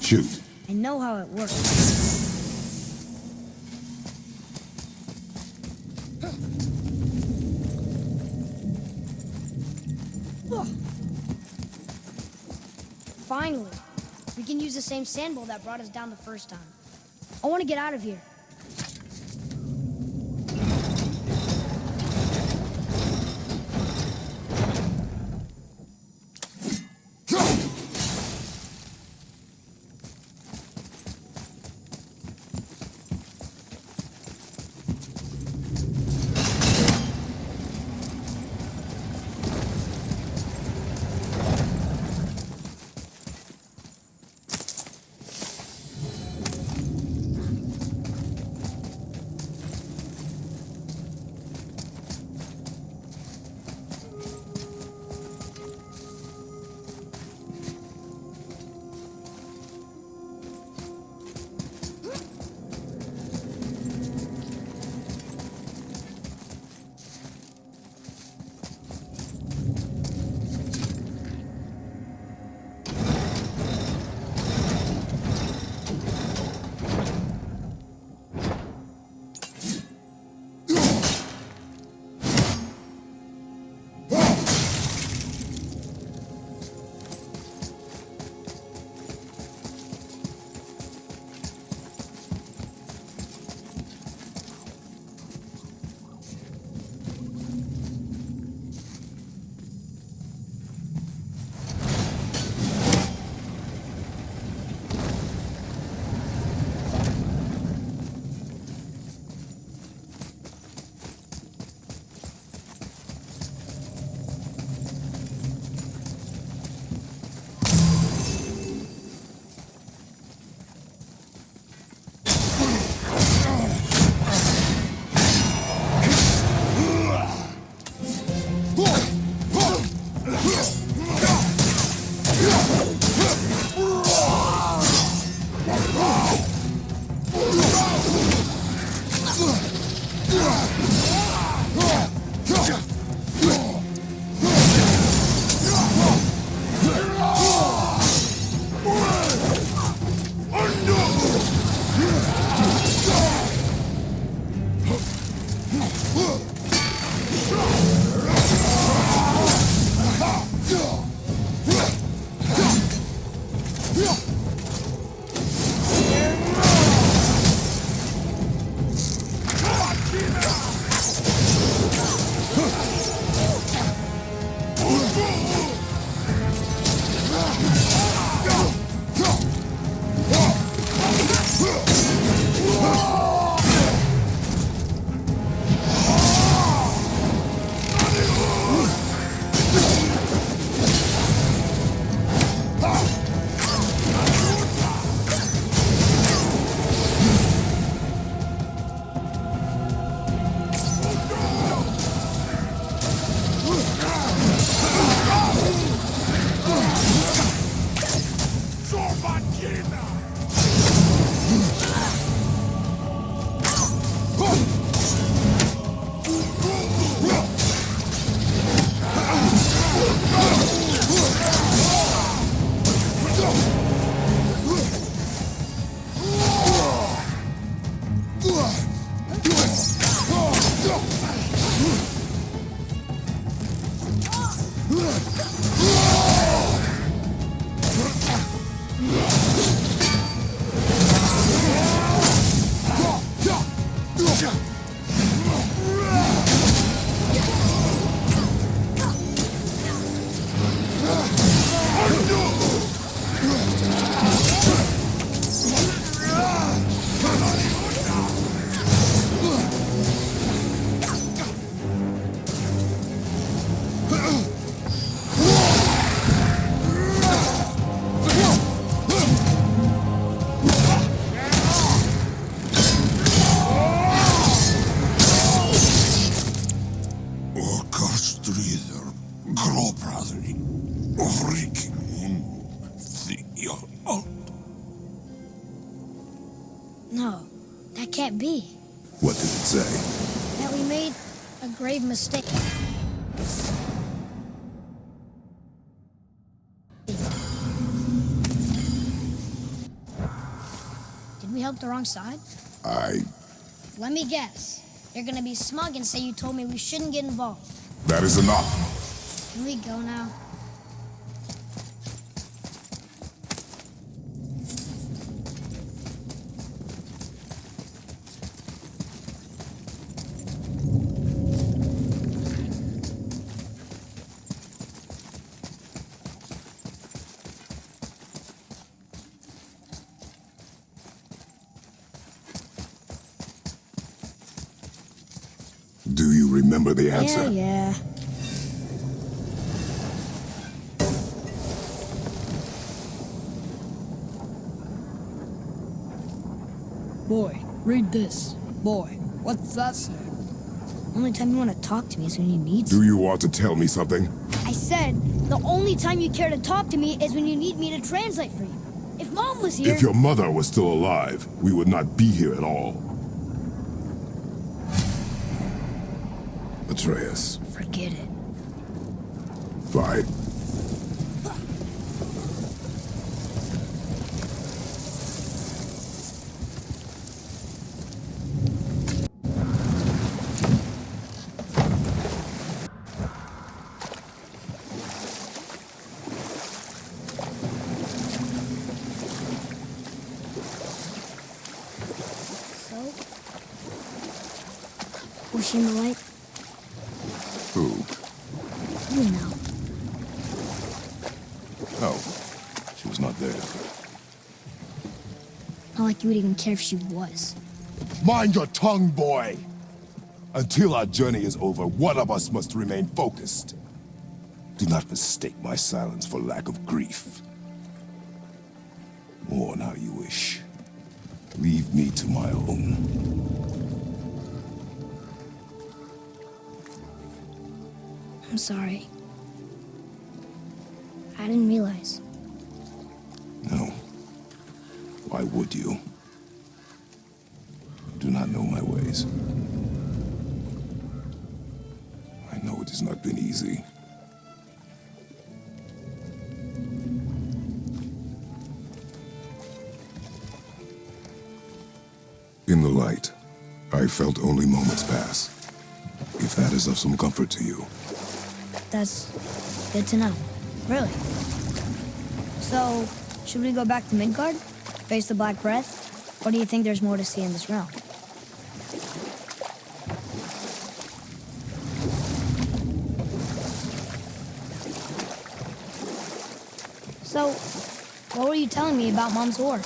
Shoot. I know how it works. Finally, we can use the same sand bowl that brought us down the first time. I want to get out of here. No, that can't be. What did it say? That we made a grave mistake. we helped the wrong side? I... Let me guess. You're gonna be smug and say you told me we shouldn't get involved. That is enough. Can we go now? Do you remember the answer? Yeah. Boy, read this. Boy, what's that say? Only time you want to talk to me is when you need Do you want to tell me something? I said, the only time you care to talk to me is when you need me to translate for you. If Mom was here... If your mother was still alive, we would not be here at all. Atreus. Forget it. Fine. So? Was she in the light? Who? You know. Oh, she was not there. Not like you would even care if she was. Mind your tongue, boy! Until our journey is over, one of us must remain focused. Do not mistake my silence for lack of grief. Mourn how you wish. Leave me to my own. I'm sorry. I didn't realize. No. Why would you? Do not know my ways. I know it has not been easy. In the light, I felt only moments pass. If that is of some comfort to you. That's good to know. Really. So, should we go back to Midgard? Face the Black Breath? Or do you think there's more to see in this realm? So, what were you telling me about Mom's war?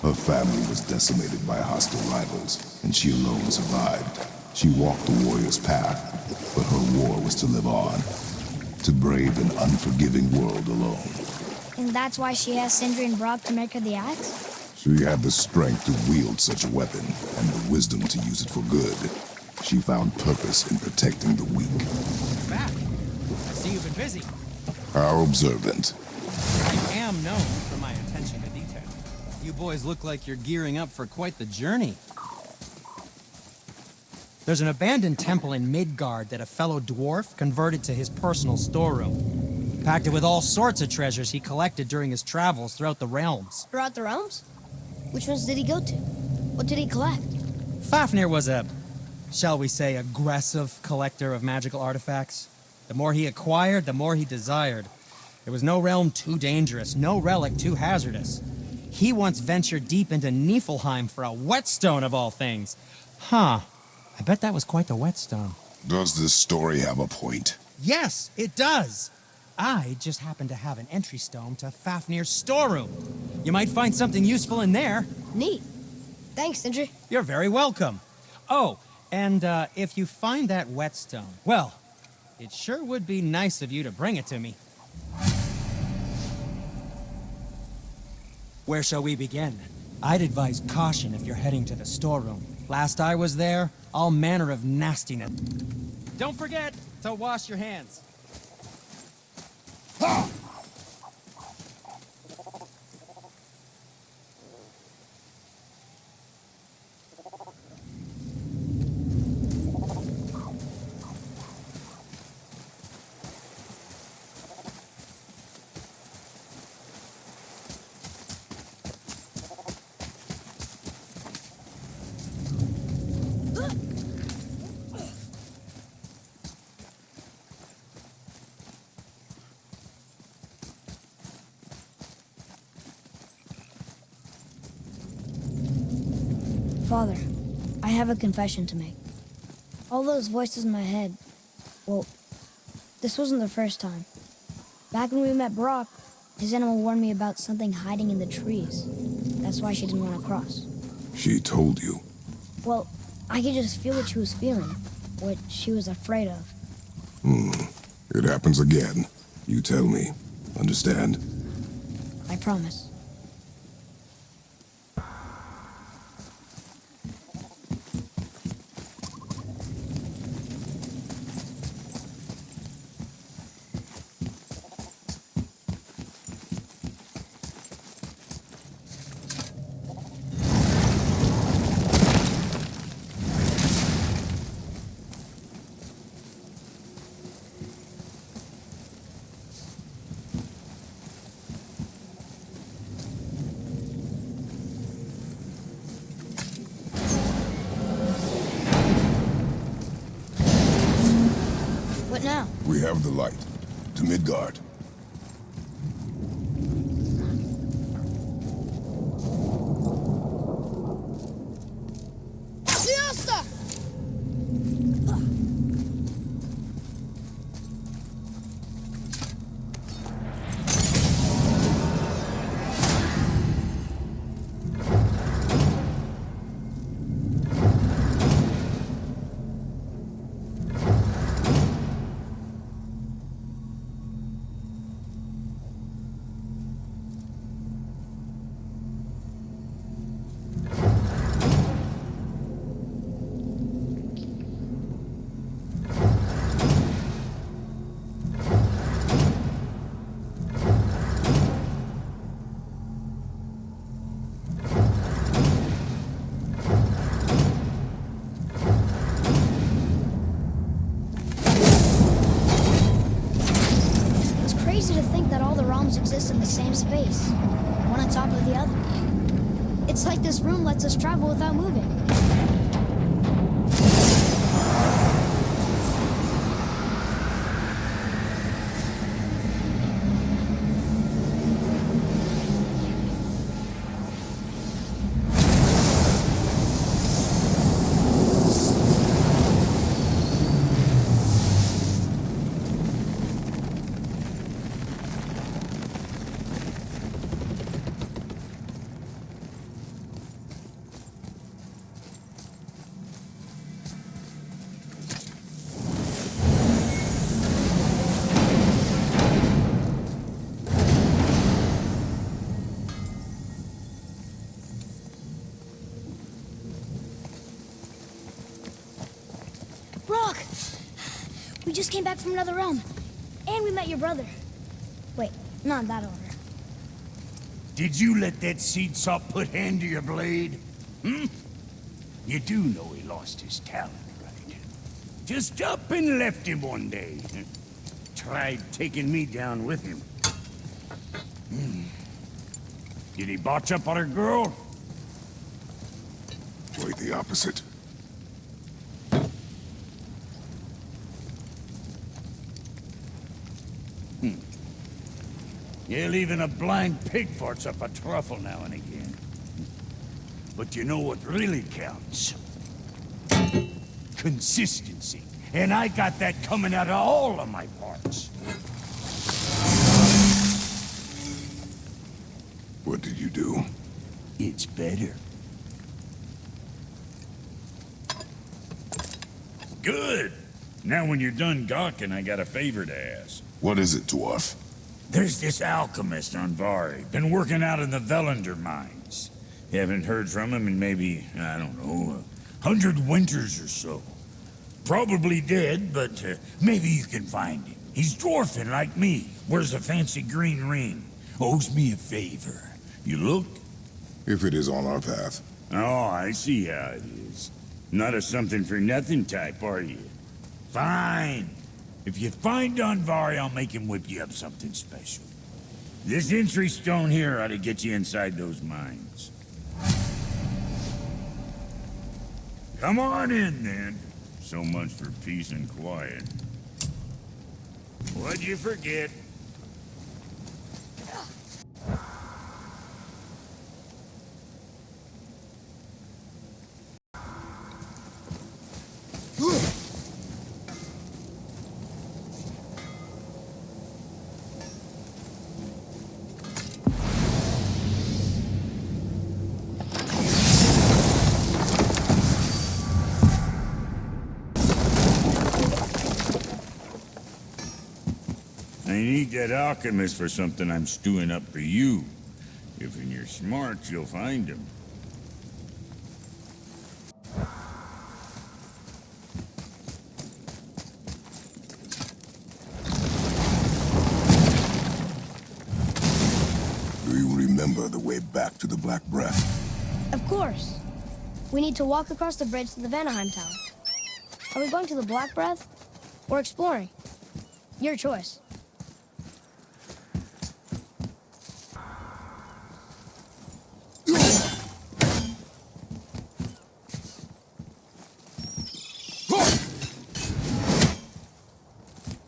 Her family was decimated by hostile rivals, and she alone survived. She walked the warrior's path, but her war was to live on, to brave an unforgiving world alone. And that's why she asked Sindri and Brock to make her the axe? She had the strength to wield such a weapon, and the wisdom to use it for good. She found purpose in protecting the weak. You're back. I see you've been busy. How observant. I am known for my attention to detail. You boys look like you're gearing up for quite the journey. There's an abandoned temple in Midgard that a fellow dwarf converted to his personal storeroom. Packed it with all sorts of treasures he collected during his travels throughout the realms. Throughout the realms? Which ones did he go to? What did he collect? Fafnir was a, shall we say, aggressive collector of magical artifacts. The more he acquired, the more he desired. There was no realm too dangerous, no relic too hazardous. He once ventured deep into Niflheim for a whetstone of all things. Huh. I bet that was quite the whetstone. Does this story have a point? Yes, it does. I just happen to have an entry stone to Fafnir's storeroom. You might find something useful in there. Neat. Thanks, Sindri. You're very welcome. Oh, and if you find that whetstone, well, it sure would be nice of you to bring it to me. Where shall we begin? I'd advise caution if you're heading to the storeroom. Last I was there, all manner of nastiness. Don't forget to wash your hands. Ha! Father, I have a confession to make. All those voices in my head, well, this wasn't the first time. Back when we met Brock, his animal warned me about something hiding in the trees. That's why she didn't want to cross. She told you. Well, I could just feel what she was feeling, what she was afraid of. It happens again. You tell me. Understand? I promise. What now? We have the light. To Midgard. Siesta! Crazy to think that all the realms exist in the same space, one on top of the other. It's like this room lets us travel without moving. Brock! We just came back from another realm. And we met your brother. Wait, not in that order. Did you let that seed sop put hand to your blade? Hmm? You do know he lost his talent, right? Just up and left him one day. Tried taking me down with him. Did he botch up on her girl? Quite the opposite. Yeah, even a blind pig farts up a truffle now and again. But you know what really counts? Consistency. And I got that coming out of all of my parts. What did you do? It's better. Good. Now when you're done gawking, I got a favor to ask. What is it, dwarf? There's this alchemist on Vari. Been working out in the Velander mines. Haven't heard from him in maybe, I don't know, 100 winters or so. Probably dead, but maybe you can find him. He's dwarfing like me. Wears a fancy green ring. Owes me a favor. You look? If it is on our path. Oh, I see how it is. Not a something-for-nothing type, are you? Fine. If you find Donvari, I'll make him whip you up something special. This entry stone here ought to get you inside those mines. Come on in, then. So much for peace and quiet. What'd you forget? I need that alchemist for something I'm stewing up for you. If you're smart, you'll find him. Do you remember the way back to the Black Breath? Of course. We need to walk across the bridge to the Vanaheim Tower. Are we going to the Black Breath or exploring? Your choice.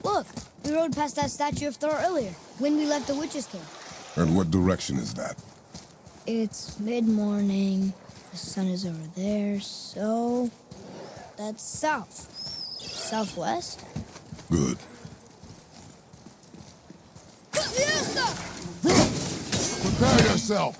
Look, we rode past that statue of Thor earlier, when we left the witch's cave. And what direction is that? It's mid-morning, the sun is over there, so that's south. Southwest? Good. Prepare yourself!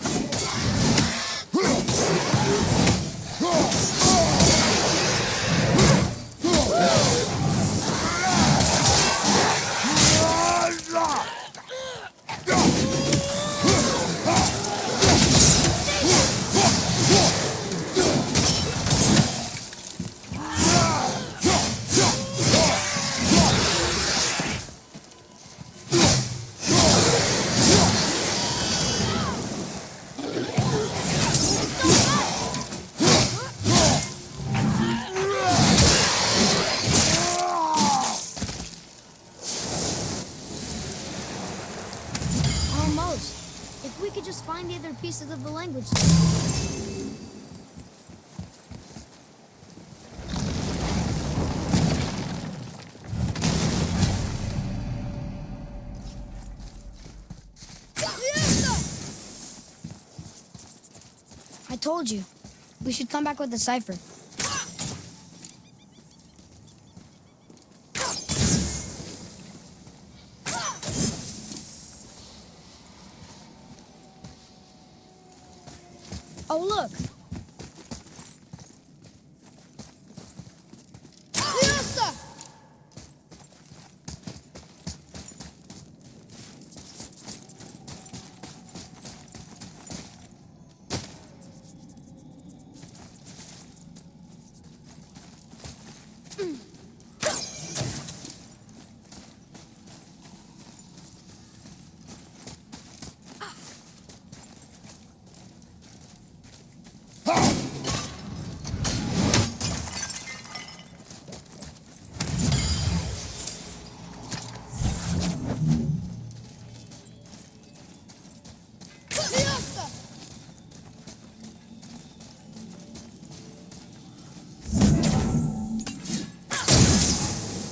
Almost. If we could just find the other pieces of the language. I told you. We should come back with the cipher. Oh, look.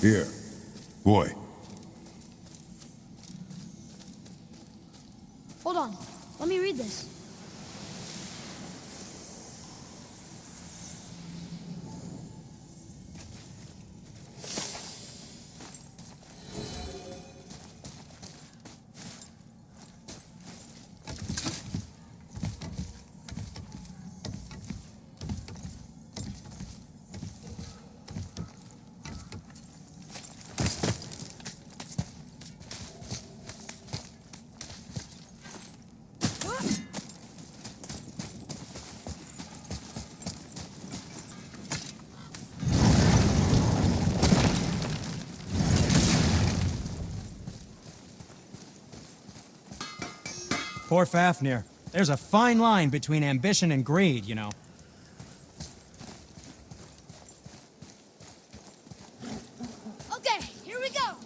Here. Boy. Hold on. Let me read this. Poor Fafnir. There's a fine line between ambition and greed, you know. Okay, here we go.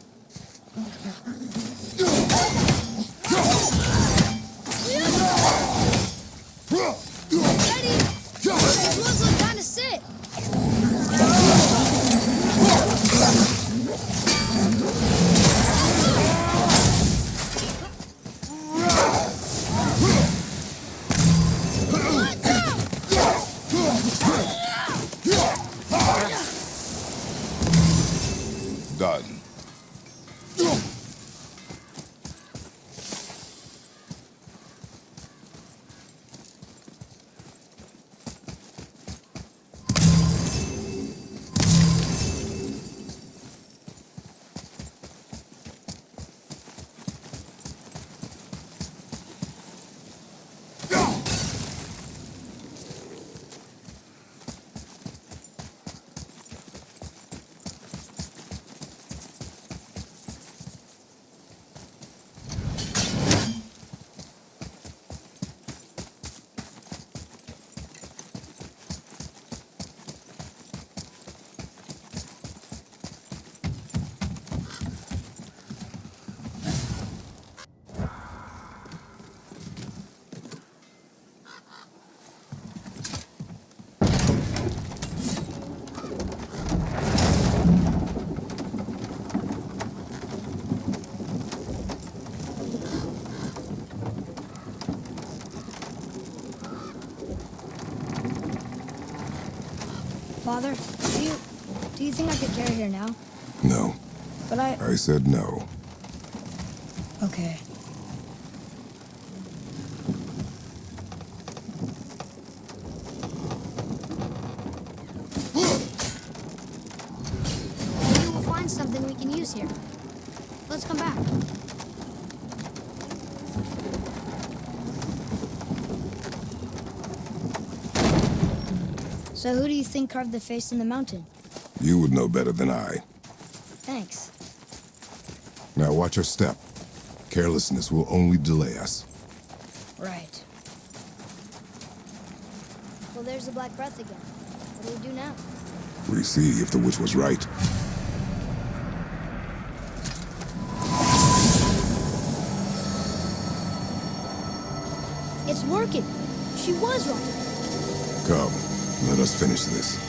Ready? These ones look kind of sick. Done. Father, do you think I could carry her now? No. But I said no. Okay. Maybe we'll find something we can use here. Let's come back. So who do you think carved the face in the mountain? You would know better than I. Thanks. Now watch your step. Carelessness will only delay us. Right. Well, there's the Black Breath again. What do we do now? We see if the witch was right. It's working. She was right. Come, let us finish this.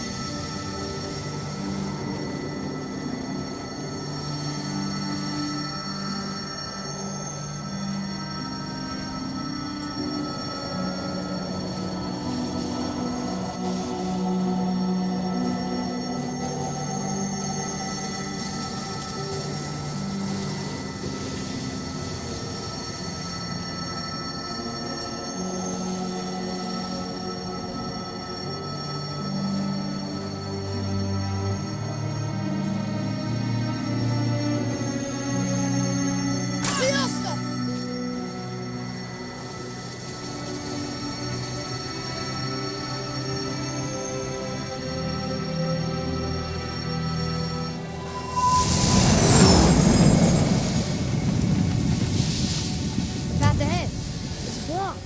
Path ahead. It's blocked.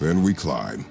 Then we climb.